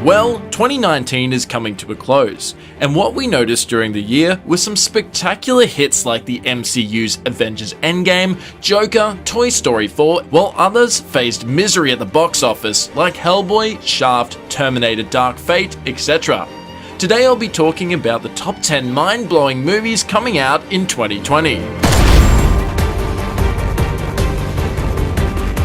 Well, 2019 is coming to a close, and what we noticed during the year were some spectacular hits like the MCU's Avengers Endgame, Joker, Toy Story 4, while others faced misery at the box office like Hellboy, Shaft, Terminator Dark Fate, etc. Today I'll be talking about the top 10 mind-blowing movies coming out in 2020.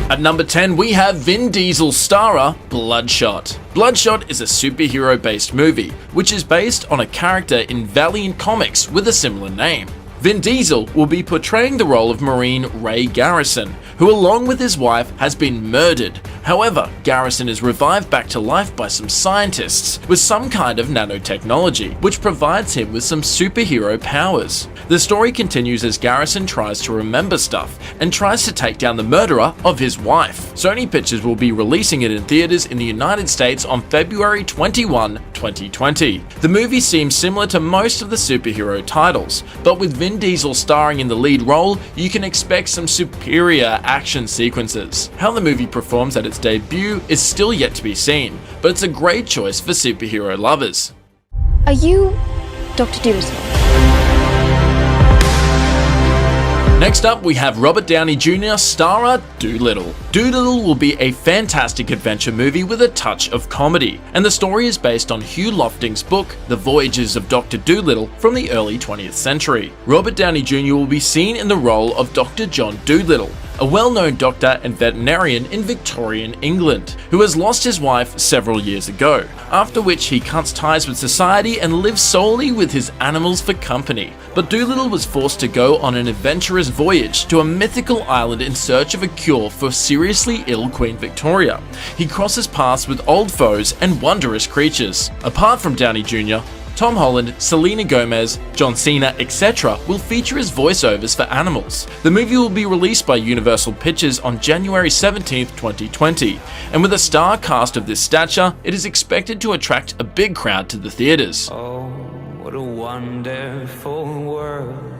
At number 10, we have Vin Diesel's starrer, Bloodshot. Bloodshot is a superhero-based movie, which is based on a character in Valiant Comics with a similar name. Vin Diesel will be portraying the role of Marine Ray Garrison, who along with his wife has been murdered. However, Garrison is revived back to life by some scientists with some kind of nanotechnology, which provides him with some superhero powers. The story continues as Garrison tries to remember stuff and tries to take down the murderer of his wife. Sony Pictures will be releasing it in theaters in the United States on February 21, 2020. The movie seems similar to most of the superhero titles, but with Vin Diesel starring in the lead role, you can expect some superior action sequences. How the movie performs at its debut is still yet to be seen, but it's a great choice for superhero lovers. Are you Dr. Dolittle? Next up, we have Robert Downey Jr. starrer Dolittle. Dolittle will be a fantastic adventure movie with a touch of comedy, and the story is based on Hugh Lofting's book, The Voyages of Dr. Dolittle from the early 20th century. Robert Downey Jr. will be seen in the role of Dr. John Dolittle, a well-known doctor and veterinarian in Victorian England, who has lost his wife several years ago, after which he cuts ties with society and lives solely with his animals for company. But Dolittle was forced to go on an adventurous voyage to a mythical island in search of a cure for seriously ill Queen Victoria. He crosses paths with old foes and wondrous creatures. Apart from Downey Jr., Tom Holland, Selena Gomez, John Cena, etc. will feature as voiceovers for animals. The movie will be released by Universal Pictures on January 17, 2020, and with a star cast of this stature, it is expected to attract a big crowd to the theaters. Oh, what a wonderful world.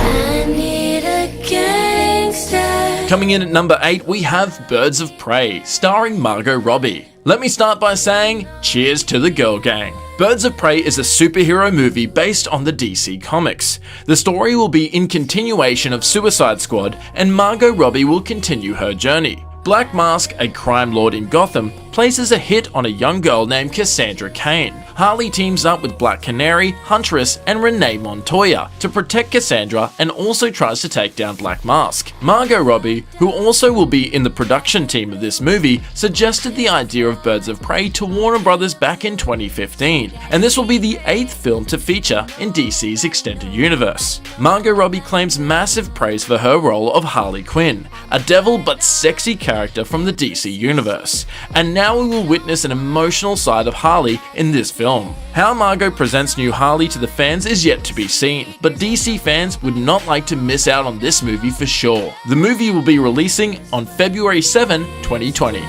I need a gangster. Coming in at number 8, we have Birds of Prey, starring Margot Robbie. Let me start by saying, cheers to the girl gang. Birds of Prey is a superhero movie based on the DC Comics. The story will be in continuation of Suicide Squad, and Margot Robbie will continue her journey. Black Mask, a crime lord in Gotham, places a hit on a young girl named Cassandra Cain. Harley teams up with Black Canary, Huntress, and Renee Montoya to protect Cassandra and also tries to take down Black Mask. Margot Robbie, who also will be in the production team of this movie, suggested the idea of Birds of Prey to Warner Brothers back in 2015, and this will be the 8th film to feature in DC's extended universe. Margot Robbie claims massive praise for her role of Harley Quinn, a devil but sexy character from the DC universe, and now we will witness an emotional side of Harley in this film. How Margot presents new Harley to the fans is yet to be seen, but DC fans would not like to miss out on this movie for sure. The movie will be releasing on February 7, 2020.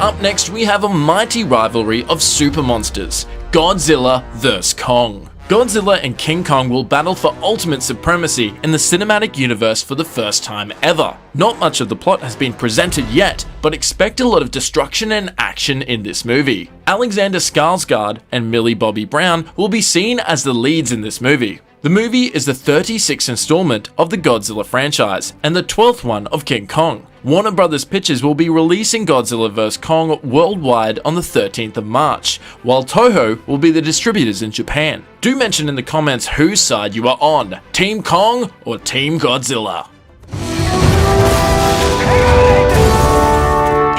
Up next, we have a mighty rivalry of super monsters, Godzilla vs. Kong. Godzilla and King Kong will battle for ultimate supremacy in the cinematic universe for the first time ever. Not much of the plot has been presented yet, but expect a lot of destruction and action in this movie. Alexander Skarsgård and Millie Bobby Brown will be seen as the leads in this movie. The movie is the 36th installment of the Godzilla franchise and the 12th one of King Kong. Warner Brothers Pictures will be releasing Godzilla vs. Kong worldwide on the 13th of March, while Toho will be the distributors in Japan. Do mention in the comments whose side you are on, Team Kong or Team Godzilla.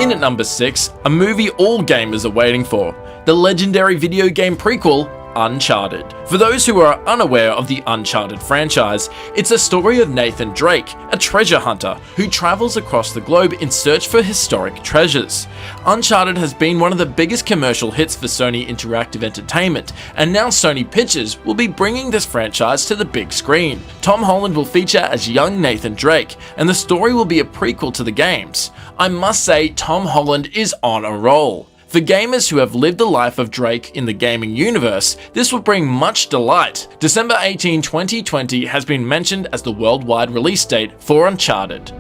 In at number 6, a movie all gamers are waiting for, the legendary video game prequel, Uncharted. For those who are unaware of the Uncharted franchise, it's a story of Nathan Drake, a treasure hunter who travels across the globe in search for historic treasures. Uncharted has been one of the biggest commercial hits for Sony Interactive Entertainment, and now Sony Pictures will be bringing this franchise to the big screen. Tom Holland will feature as young Nathan Drake, and the story will be a prequel to the games. I must say, Tom Holland is on a roll. For gamers who have lived the life of Drake in the gaming universe, this will bring much delight. December 18, 2020 has been mentioned as the worldwide release date for Uncharted.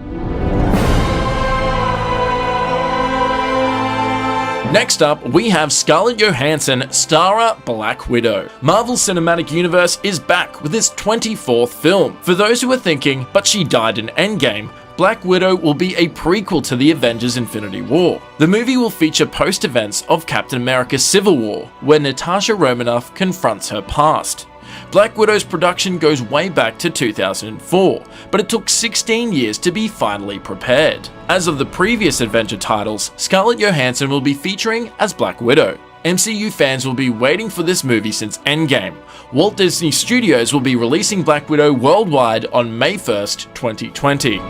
Next up, we have Scarlett Johansson, starrer Black Widow. Marvel Cinematic Universe is back with its 24th film. For those who are thinking, but she died in Endgame, Black Widow will be a prequel to the Avengers Infinity War. The movie will feature post-events of Captain America Civil War, where Natasha Romanoff confronts her past. Black Widow's production goes way back to 2004, but it took 16 years to be finally prepared. As of the previous Avenger titles, Scarlett Johansson will be featuring as Black Widow. MCU fans will be waiting for this movie since Endgame. Walt Disney Studios will be releasing Black Widow worldwide on May 1st, 2020.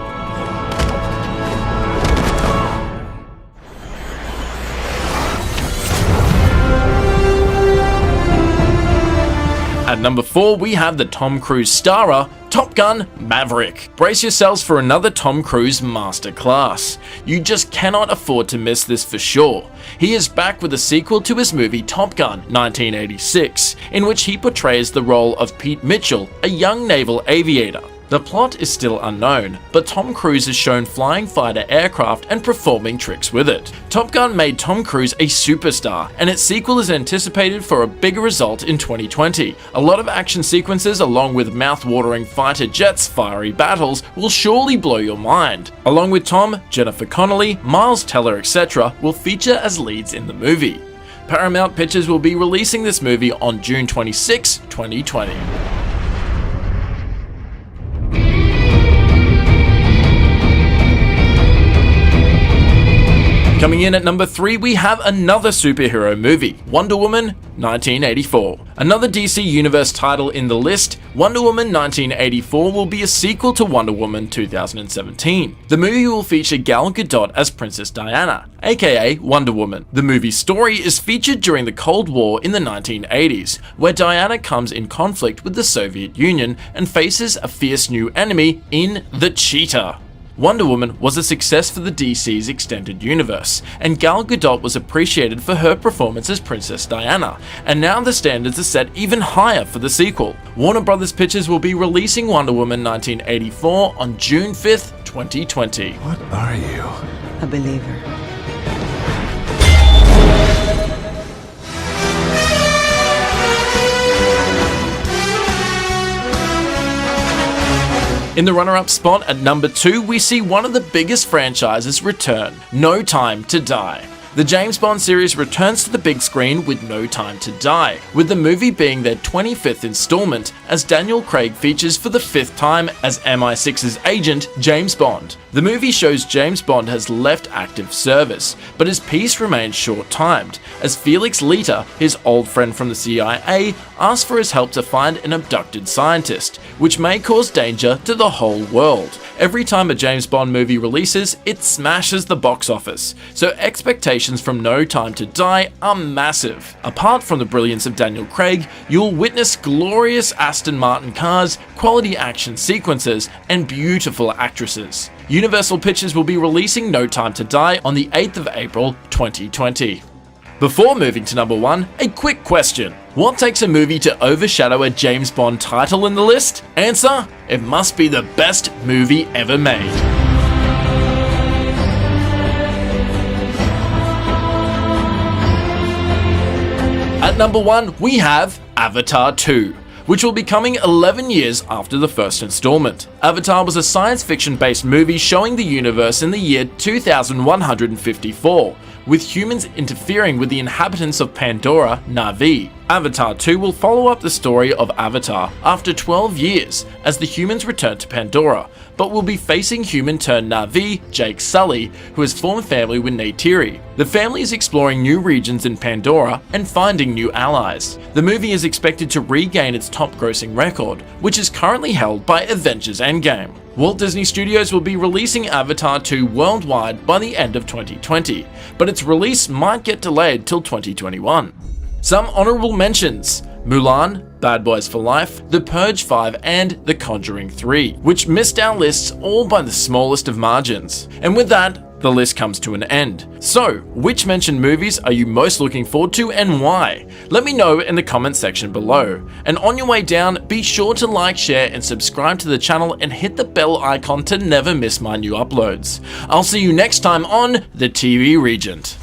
At number 4, we have the Tom Cruise starrer, Top Gun Maverick. Brace yourselves for another Tom Cruise masterclass. You just cannot afford to miss this for sure. He is back with a sequel to his movie Top Gun 1986, in which he portrays the role of Pete Mitchell, a young naval aviator. The plot is still unknown, but Tom Cruise is shown flying fighter aircraft and performing tricks with it. Top Gun made Tom Cruise a superstar, and its sequel is anticipated for a bigger result in 2020. A lot of action sequences along with mouth-watering fighter jets, fiery battles will surely blow your mind. Along with Tom, Jennifer Connelly, Miles Teller, etc. will feature as leads in the movie. Paramount Pictures will be releasing this movie on June 26, 2020. Coming in at number 3, we have another superhero movie, Wonder Woman 1984. Another DC Universe title in the list, Wonder Woman 1984 will be a sequel to Wonder Woman 2017. The movie will feature Gal Gadot as Princess Diana, aka Wonder Woman. The movie's story is featured during the Cold War in the 1980s, where Diana comes in conflict with the Soviet Union and faces a fierce new enemy in the Cheetah. Wonder Woman was a success for the DC's extended universe, and Gal Gadot was appreciated for her performance as Princess Diana, and now the standards are set even higher for the sequel. Warner Bros. Pictures will be releasing Wonder Woman 1984 on June 5th, 2020. What are you? A believer. In the runner-up spot at number 2, we see one of the biggest franchises return, No Time to Die. The James Bond series returns to the big screen with No Time to Die, with the movie being their 25th installment, as Daniel Craig features for the 5th time as MI6's agent, James Bond. The movie shows James Bond has left active service, but his peace remains short-timed, as Felix Leiter, his old friend from the CIA, asks for his help to find an abducted scientist, which may cause danger to the whole world. Every time a James Bond movie releases, it smashes the box office, so expectations from No Time to Die are massive. Apart from the brilliance of Daniel Craig, you'll witness glorious Aston Martin cars, quality action sequences, and beautiful actresses. Universal Pictures will be releasing No Time to Die on the 8th of April 2020. Before moving to number 1, a quick question. What takes a movie to overshadow a James Bond title in the list? Answer: it must be the best movie ever made. At number 1, we have Avatar 2, which will be coming 11 years after the first installment. Avatar was a science fiction based movie showing the universe in the year 2154, with humans interfering with the inhabitants of Pandora, Na'vi. Avatar 2 will follow up the story of Avatar after 12 years as the humans return to Pandora, but will be facing human-turned-Na'vi Jake Sully, who has formed family with Neytiri. The family is exploring new regions in Pandora and finding new allies. The movie is expected to regain its top-grossing record, which is currently held by Avengers Endgame. Walt Disney Studios will be releasing Avatar 2 worldwide by the end of 2020, but its release might get delayed till 2021. Some honorable mentions: Mulan, Bad Boys for Life, The Purge 5, and The Conjuring 3, which missed our lists all by the smallest of margins. And with that, the list comes to an end. So, which mentioned movies are you most looking forward to and why? Let me know in the comment section below. And on your way down, be sure to like, share, and subscribe to the channel and hit the bell icon to never miss my new uploads. I'll see you next time on the TV Regent.